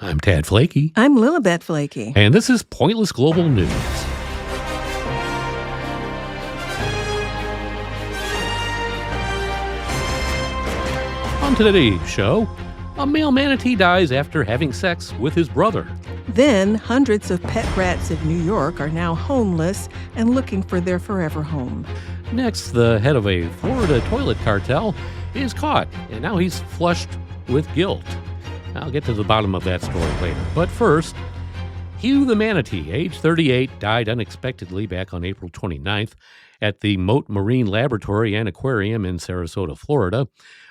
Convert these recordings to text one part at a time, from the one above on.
I'm Tad Flakey. I'm Lilibet Flakey. And this is Pointless Global News. On today's show, a male manatee dies after having sex with his brother. Then, hundreds of pet rats in New York are now homeless and looking for their forever home. Next, the head of a Florida toilet cartel is caught, and now he's flushed with guilt. I'll get to the bottom of that story later. But first, Hugh the manatee, age 38, died unexpectedly back on April 29th at the Mote Marine Laboratory and Aquarium in Sarasota, Florida,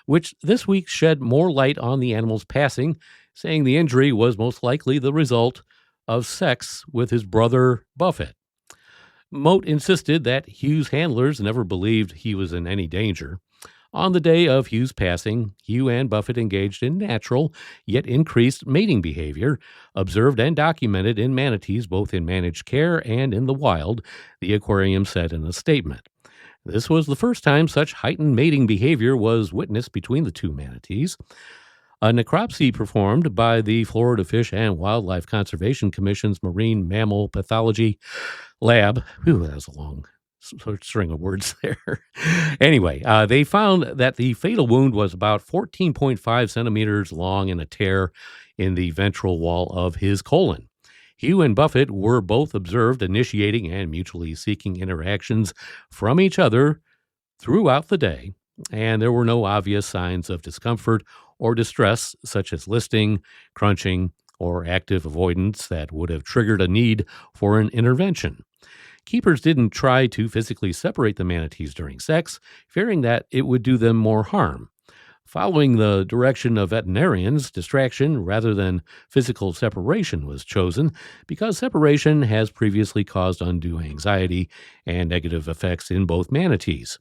which this week shed more light on the animal's passing, saying the injury was most likely the result of sex with his brother, Buffett. Mote insisted that Hugh's handlers never believed he was in any danger. On the day of Hugh's passing, Hugh and Buffett engaged in natural, yet increased mating behavior, observed and documented in manatees both in managed care and in the wild, the aquarium said in a statement. This was the first time such heightened mating behavior was witnessed between the two manatees. A necropsy performed by the Florida Fish and Wildlife Conservation Commission's Marine Mammal Pathology Lab. Whew, that was a long string of words there. Anyway, they found that the fatal wound was about 14.5 centimeters long and a tear in the ventral wall of his colon. Hugh and Buffett were both observed initiating and mutually seeking interactions from each other throughout the day, and there were no obvious signs of discomfort or distress, such as listing, crunching, or active avoidance that would have triggered a need for an intervention. Keepers didn't try to physically separate the manatees during sex, fearing that it would do them more harm. Following the direction of veterinarians, distraction rather than physical separation was chosen because separation has previously caused undue anxiety and negative effects in both manatees.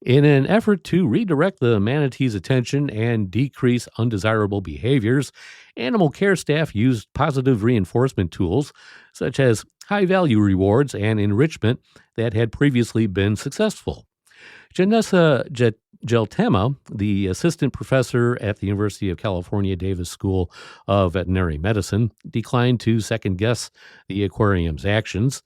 In an effort to redirect the manatee's attention and decrease undesirable behaviors, animal care staff used positive reinforcement tools such as high-value rewards and enrichment that had previously been successful. Janessa Geltema, the assistant professor at the University of California Davis School of Veterinary Medicine, declined to second-guess the aquarium's actions.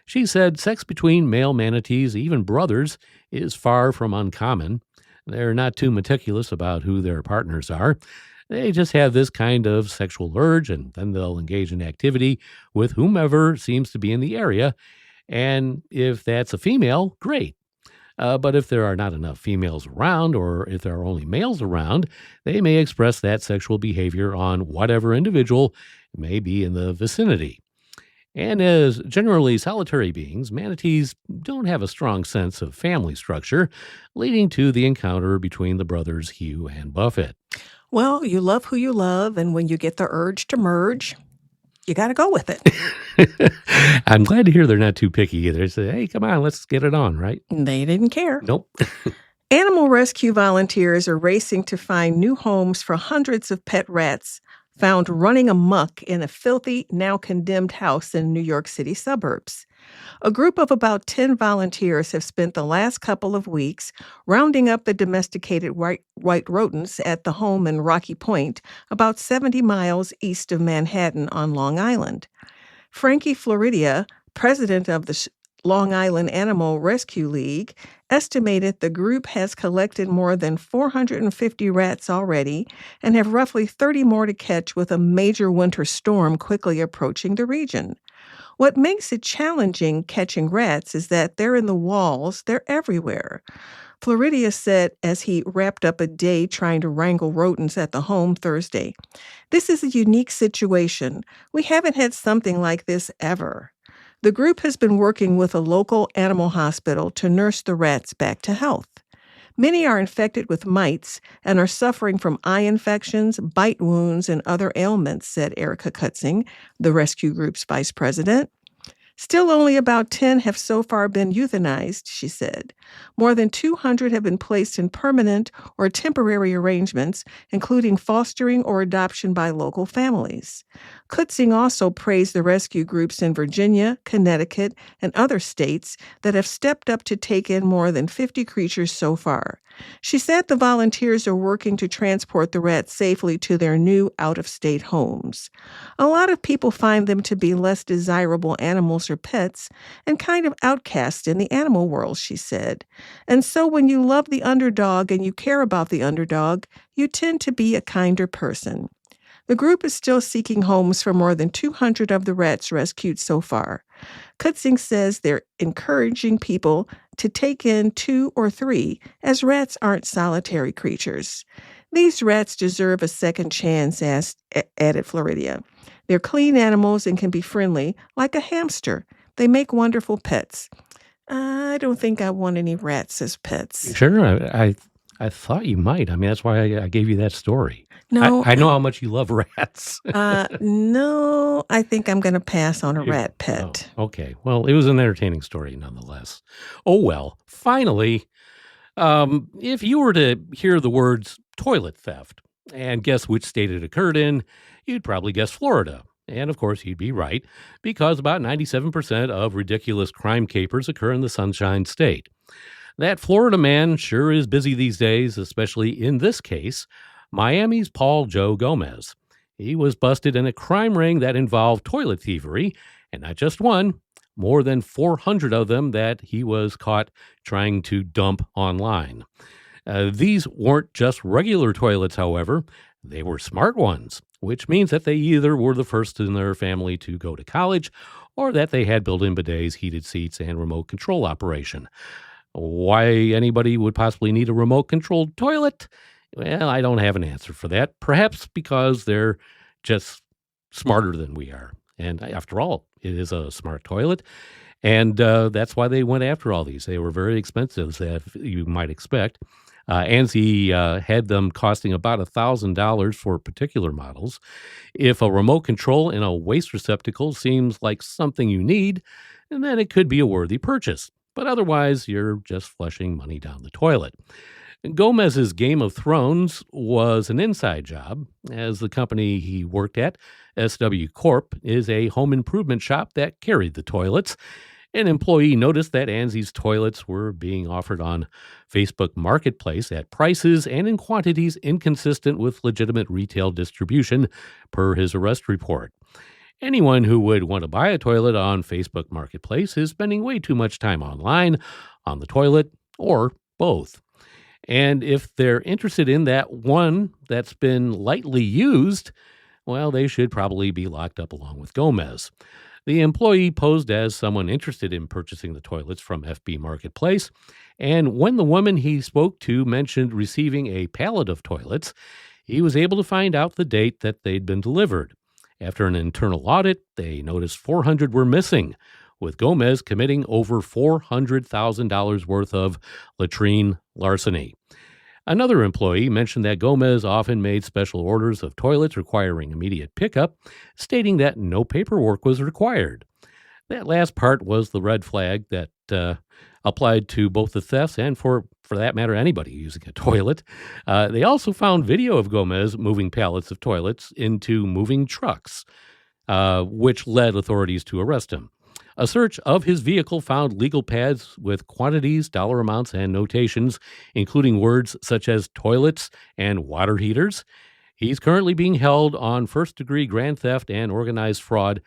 She said sex between male manatees, even brothers, is far from uncommon. They're not too meticulous about who their partners are. They just have this kind of sexual urge, and then they'll engage in activity with whomever seems to be in the area. And if that's a female, great. But if there are not enough females around, or if there are only males around, they may express that sexual behavior on whatever individual may be in the vicinity. And as generally solitary beings, manatees don't have a strong sense of family structure, leading to the encounter between the brothers Hugh and Buffett. Well, you love who you love, and when you get the urge to merge, you got to go with it. I'm glad to hear they're not too picky either. They say, hey, come on, let's get it on, right? They didn't care. Nope. Animal rescue volunteers are racing to find new homes for hundreds of pet rats found running amok in a filthy, now condemned house in New York City suburbs. A group of about 10 volunteers have spent the last couple of weeks rounding up the domesticated white rodents at the home in Rocky Point, about 70 miles east of Manhattan on Long Island. Frankie Floridia, president of the Long Island Animal Rescue League, estimated the group has collected more than 450 rats already and have roughly 30 more to catch with a major winter storm quickly approaching the region. What makes it challenging catching rats is that they're in the walls, they're everywhere. Floridia said as he wrapped up a day trying to wrangle rodents at the home Thursday, "This is a unique situation. We haven't had something like this ever." The group has been working with a local animal hospital to nurse the rats back to health. Many are infected with mites and are suffering from eye infections, bite wounds, and other ailments, said Erica Kutzing, the rescue group's vice president. Still, only about 10 have so far been euthanized, she said. More than 200 have been placed in permanent or temporary arrangements, including fostering or adoption by local families. Kutzing also praised the rescue groups in Virginia, Connecticut, and other states that have stepped up to take in more than 50 creatures so far. She said the volunteers are working to transport the rats safely to their new out-of-state homes. A lot of people find them to be less desirable animals or pets and kind of outcast in the animal world, she said. And so when you love the underdog and you care about the underdog, you tend to be a kinder person. The group is still seeking homes for more than 200 of the rats rescued so far. Kutzing says they're encouraging people to take in 2 or 3, as rats aren't solitary creatures. These rats deserve a second chance, added Floridia. They're clean animals and can be friendly, like a hamster. They make wonderful pets. I don't think I want any rats as pets. Sure, I thought you might. I mean, that's why I gave you that story. No, I know how much you love rats. no, I think I'm going to pass on a rat pet. Oh, okay. Well, it was an entertaining story nonetheless. Oh, well, finally, if you were to hear the words toilet theft and guess which state it occurred in, you'd probably guess Florida. And of course, you'd be right, because about 97% of ridiculous crime capers occur in the Sunshine State. That Florida man sure is busy these days, especially in this case, Miami's Paul Joe Gomez. He was busted in a crime ring that involved toilet thievery, and not just one, more than 400 of them that he was caught trying to dump online. These weren't just regular toilets, however. They were smart ones, which means that they either were the first in their family to go to college or that they had built-in bidets, heated seats, and remote control operation. Why anybody would possibly need a remote-controlled toilet? Well, I don't have an answer for that. Perhaps because they're just smarter than we are. And after all, it is a smart toilet. And that's why they went after all these. They were very expensive, as you might expect. ANSI had them costing about $1,000 for particular models. If a remote control in a waste receptacle seems like something you need, then it could be a worthy purchase. But otherwise, you're just flushing money down the toilet. Gomez's Game of Thrones was an inside job, as the company he worked at, SW Corp, is a home improvement shop that carried the toilets. An employee noticed that ANSI's toilets were being offered on Facebook Marketplace at prices and in quantities inconsistent with legitimate retail distribution, per his arrest report. Anyone who would want to buy a toilet on Facebook Marketplace is spending way too much time online, on the toilet, or both. And if they're interested in that one that's been lightly used, well, they should probably be locked up along with Gomez. The employee posed as someone interested in purchasing the toilets from FB Marketplace, and when the woman he spoke to mentioned receiving a pallet of toilets, he was able to find out the date that they'd been delivered. After an internal audit, they noticed 400 were missing, with Gomez committing over $400,000 worth of latrine larceny. Another employee mentioned that Gomez often made special orders of toilets requiring immediate pickup, stating that no paperwork was required. That last part was the red flag that applied to both the thefts and, for that matter, anybody using a toilet. They also found video of Gomez moving pallets of toilets into moving trucks, which led authorities to arrest him. A search of his vehicle found legal pads with quantities, dollar amounts, and notations, including words such as toilets and water heaters. He's currently being held on first-degree grand theft and organized fraud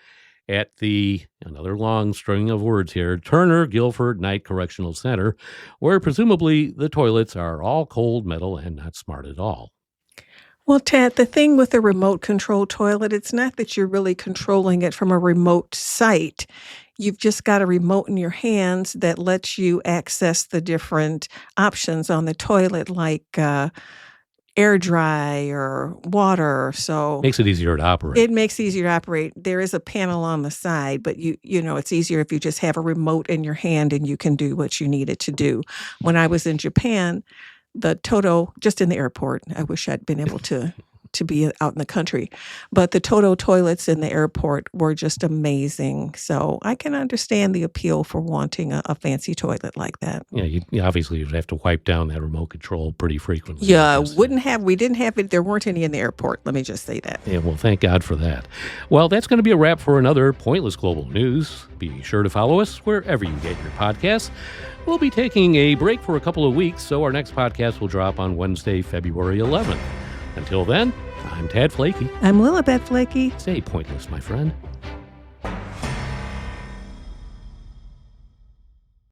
at another long string of words here, Turner Guilford Night Correctional Center, where presumably the toilets are all cold metal and not smart at all. Well, Ted, the thing with a remote control toilet, it's not that you're really controlling it from a remote site. You've just got a remote in your hands that lets you access the different options on the toilet, like air dry or water. So Makes it easier to operate. it makes it easier to operate. There is a panel on the side, but you know it's easier if you just have a remote in your hand and you can do what you need it to do. When I was in Japan, the Toto, just in the airport, I wish I'd been able to to be out in the country. But the Toto toilets in the airport were just amazing. So I can understand the appeal for wanting a fancy toilet like that. Yeah, you obviously would have to wipe down that remote control pretty frequently. Yeah, we didn't have it. There weren't any in the airport. Let me just say that. Yeah, well, thank God for that. Well, that's going to be a wrap for another Pointless Global News. Be sure to follow us wherever you get your podcasts. We'll be taking a break for a couple of weeks, so our next podcast will drop on Wednesday, February 11th. Until then, I'm Tad Flakey. I'm Lilibet Flakey. Stay pointless, my friend.